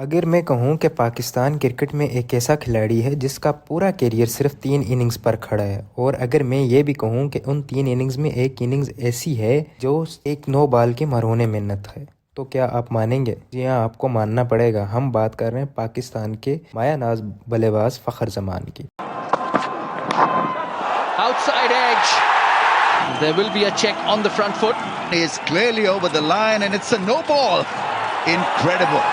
अगर मैं कहूँ कि पाकिस्तान क्रिकेट में एक ऐसा खिलाड़ी है जिसका पूरा करियर सिर्फ 3 इनिंग्स पर खड़ा है, और अगर मैं ये भी कहूँ कि उन 3 इनिंग्स में एक इनिंग्स ऐसी है जो एक नो बॉल की मरहूने मिन्नत है, तो क्या आप मानेंगे? जी हाँ, आपको मानना पड़ेगा। हम बात कर रहे हैं पाकिस्तान के मायानाज बल्लेबाज फ़खर जमान की। Outside edge. There will be a check on the front foot. He is clearly over the line and it's a no ball. Incredible.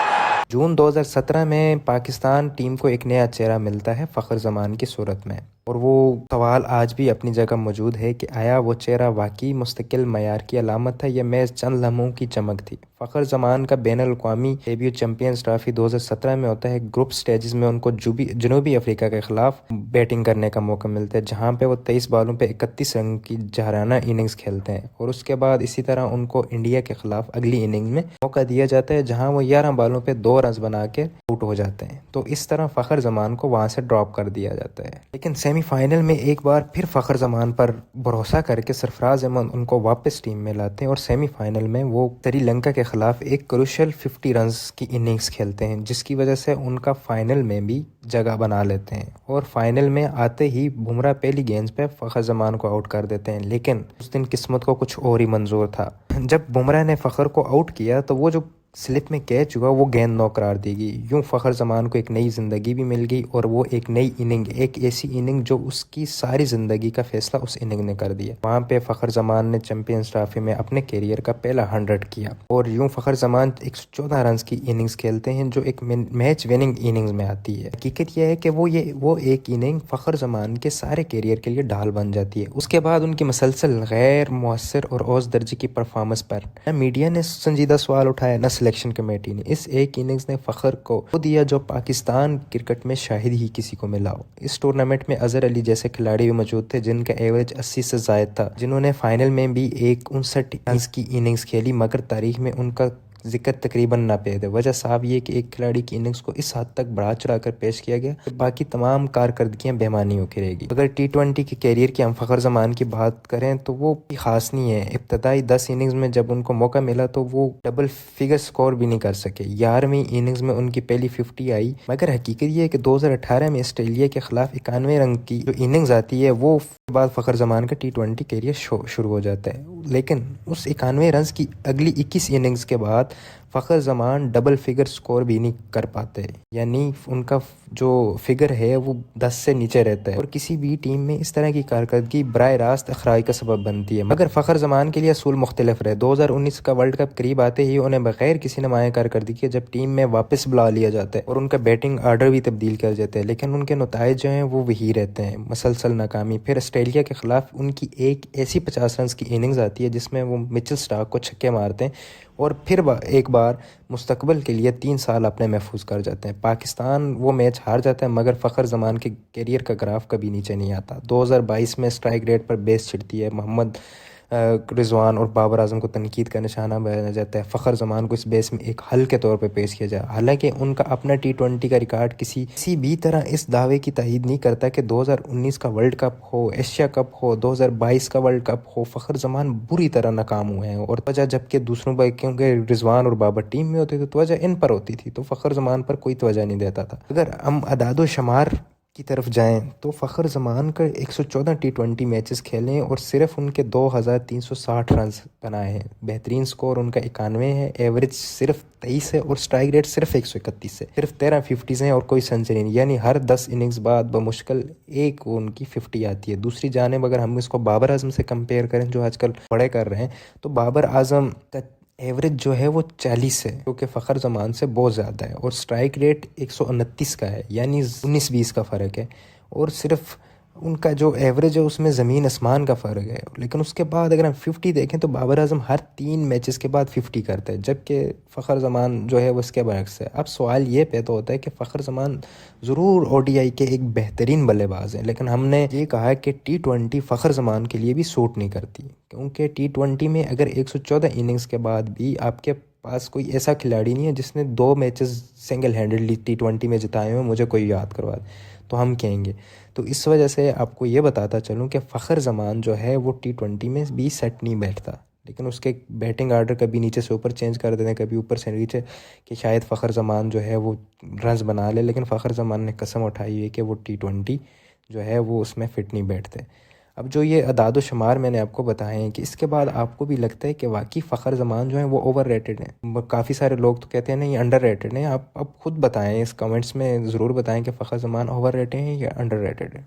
जून 2017 में पाकिस्तान टीम को एक नया चेहरा मिलता है फ़खर जमान की सूरत में, और वो सवाल आज भी अपनी जगह मौजूद है कि आया वो चेहरा वाकई मुस्तकिल मयार की अलामत है या महज चंद लम्हों की चमक थी। फ़खर जमान का बैनुल-अक़वामी डेब्यू चैंपियंस ट्रॉफी 2017 में होता है। ग्रुप स्टेजेस में उनको जनूबी अफ्रीका के खिलाफ बैटिंग करने का मौका मिलता है, जहाँ पे वो 23 बॉलों पे 31 रन की जहराना इनिंग्स खेलते हैं, और उसके बाद इसी तरह उनको इंडिया के खिलाफ अगली इनिंग में मौका दिया जाता है, जहाँ वो 11 बॉलों पे 2 रन बना के आउट हो जाते हैं। तो इस तरह फ़खर जमान को वहाँ से ड्रॉप कर दिया जाता है। लेकिन सेमीफाइनल में एक बार फिर फ़खर जमान पर भरोसा करके सरफराज अहमद उनको वापस टीम में लाते हैं, और सेमीफाइनल में वो श्रीलंका के खिलाफ एक क्रूशियल 50 रन्स की इनिंग्स खेलते हैं, जिसकी वजह से उनका फाइनल में भी जगह बना लेते हैं। और फाइनल में आते ही बुमराह पहली गेंद पे फ़खर जमान को आउट कर देते हैं। लेकिन उस दिन किस्मत को कुछ और ही मंजूर था। जब बुमराह ने फ़खर को आउट किया तो वो जो स्लिप में कैच हुआ वो गेंद नो करार दी गई। यूँ फ़खर जमान को एक नई ज़िंदगी भी मिल गई, और वो एक नई इनिंग, एक ऐसी इनिंग जो उसकी सारी ज़िंदगी का फैसला उस इनिंग ने कर दिया। वहाँ पे फ़खर जमान ने चैंपियंस ट्रॉफी में अपने करियर का पहला 100 किया, और यूँ फ़खर जमान 114 रन की इनिंग्स खेलते हैं, जो एक मैच विनिंग इनिंग्स में आती है। हकीकत यह है कि वो एक इनिंग फ़खर जमान के सारे करियर के लिए ढाल बन जाती है। उसके बाद उनकी मसलसल गैर मुअस्सर और औसत दर्जे की परफॉर्मेंस पर न मीडिया ने संजीदा सवाल उठाया, न सिलेक्शन कमेटी ने। इस एक इनिंग्स ने फ़खर को दिया जो पाकिस्तान क्रिकेट में शायद ही किसी को मिला हो। इस टूर्नामेंट में अजहर अली जैसे खिलाड़ी भी मौजूद थे, जिनका एवरेज 80 से ज़ायद था, जिन्होंने फाइनल में भी एक 59 रन की इनिंग्स खेली, मगर तारीख में उनका जिक्र तकरीबन ना पे थे। वजह साहब ये कि एक खिलाड़ी की इनिंग्स को इस हद तक बढ़ा चढ़ा कर पेश किया गया कि बाकी तमाम कारकर्दगियाँ बेमानी होकर रहेगी। अगर T20 के कैरियर की हम फ़खर जमान की बात करें तो वो खास नहीं है। इब्तदाई 10 इनिंग्स में जब उनको मौका मिला तो वो डबल फिगर स्कोर भी नहीं कर सके। 11वीं इनिंग्स में उनकी पहली 50 आई, मगर हकीकत ये है कि 2018 में ऑस्ट्रेलिया के खिलाफ 91 रन की जो इनिंग्स आती है, वो बाद फ़खर जमान का T20 कैरियर शुरू हो जाता है। लेकिन उस 91 रन की अगली 21 इनिंग्स के बाद Fakhar Zaman double figure score भी नहीं कर पाते, यानी उनका जो फिगर है वो 10 से नीचे रहता है, और किसी भी टीम में इस तरह की कारकर्दगी बराह रास्त अखराई का सबब बनती है। मगर फ़खर जमान के लिए असूल मुख्तलिफ रहे। 2019 का वर्ल्ड कप करीब आते ही उन्हें बगैर किसी नुमाया कारकर्दगी के जब टीम में वापस बुला लिया जाता है और उनका बैटिंग आर्डर भी तब्दील कर जाते हैं, लेकिन उनके नताइज जो हैं वो वही रहते हैं, मसलसल नाकामी। फिर ऑस्ट्रेलिया के खिलाफ उनकी एक ऐसी 50 रन की इनिंग्स आती है जिसमें वो मिचेल स्टार्क को छक्के मारते हैं, और फिर एक बार मुस्तकबिल के लिए 3 साल अपने महफूज कर जाते हैं। पाकिस्तान वो मैच हार जाता है, मगर फ़खर जमान के करियर का ग्राफ कभी नीचे नहीं आता। 2022 में स्ट्राइक रेट पर बेस छिड़ती है। मोहम्मद रिजवान और बाबर आजम को तनकीद का निशाना बनाया जाता है। फ़खर जमान को इस बेस में एक हल के तौर पर पेश किया जाए। हालांकि उनका अपना T20 का रिकॉर्ड किसी भी तरह इस दावे की तायद नहीं करता कि 2019 का वर्ल्ड कप हो, एशिया कप हो, 2022 का वर्ल्ड कप हो, फ़खर जमान बुरी तरह नाकाम हुए हैं। और वजह जबकि दूसरों पर, क्योंकि रिजवान और बाबर टीम में होते थे तो वजह इन पर होती थी, तो फ़खर जमान पर कोई तवज्जो नहीं देता था। अगर हम अदाद व शुमार की तरफ जाएं तो फ़खर जमान का 114 T20 मैचेस खेले और सिर्फ उनके 2360 रन बनाए हैं। बेहतरीन स्कोर उनका 91 है, एवरेज सिर्फ 23 है, और स्ट्राइक रेट सिर्फ 131 है। सिर्फ 13 50s हैं और कोई सेंचुरी नहीं, यानी हर 10 इनिंग्स बाद बमुश्किल एक उनकी 50 आती है। दूसरी जानिब अगर हम इसको बाबर आजम से कंपेयर करें जो आजकल बड़े कर रहे हैं, तो बाबर आजम का एवरेज जो है वो 40 है, जो कि फ़खर जमान से बहुत ज़्यादा है, और स्ट्राइक रेट 129 का है, यानी 19-20 का फ़र्क है। और सिर्फ उनका जो एवरेज है उसमें ज़मीन आसमान का फ़र्क है। लेकिन उसके बाद अगर हम 50 देखें तो बाबर आजम हर 3 मैचेस के बाद 50 करता है, जबकि फ़खर जमान जो है वो इसके बरक्स है। अब सवाल ये पैदा होता है कि फ़खर जमान ज़रूर ODI के एक बेहतरीन बल्लेबाज हैं, लेकिन हमने ये कहा कि T20 फ़खर जमान के लिए भी सूट नहीं करती, क्योंकि T20 में अगर 114 इनिंग्स के बाद भी आपके पास कोई ऐसा खिलाड़ी नहीं है जिसने 2 मैचेस सिंगल हैंडेडली T20 में जिताए हुए, मुझे कोई याद करवा दे तो हम कहेंगे। तो इस वजह से आपको ये बताता चलूँ कि फ़खर जमान जो है वो T20 में भी सेट नहीं बैठता। लेकिन उसके बैटिंग आर्डर कभी नीचे से ऊपर चेंज कर देते हैं, कभी ऊपर से नीचे, कि शायद फ़खर ज़मान जो है वो रन्स बना ले, लेकिन फ़खर ज़मान ने कसम उठाई है कि वो T20 जो है वो उसमें फ़िट नहीं बैठते। अब जो ये अदाद शुमार मैंने आपको बताए हैं, कि इसके बाद आपको भी लगता है कि वाकई फ़खर ज़मान जो है वो ओवर रेटेड हैं? काफ़ी सारे लोग तो कहते हैं नहीं अंडर रेटेड हैं। आप अब खुद बताएं, इस कमेंट्स में ज़रूर बताएं कि फ़खर ज़मान ओवर रेटेड हैं या अंडर रेटेड है।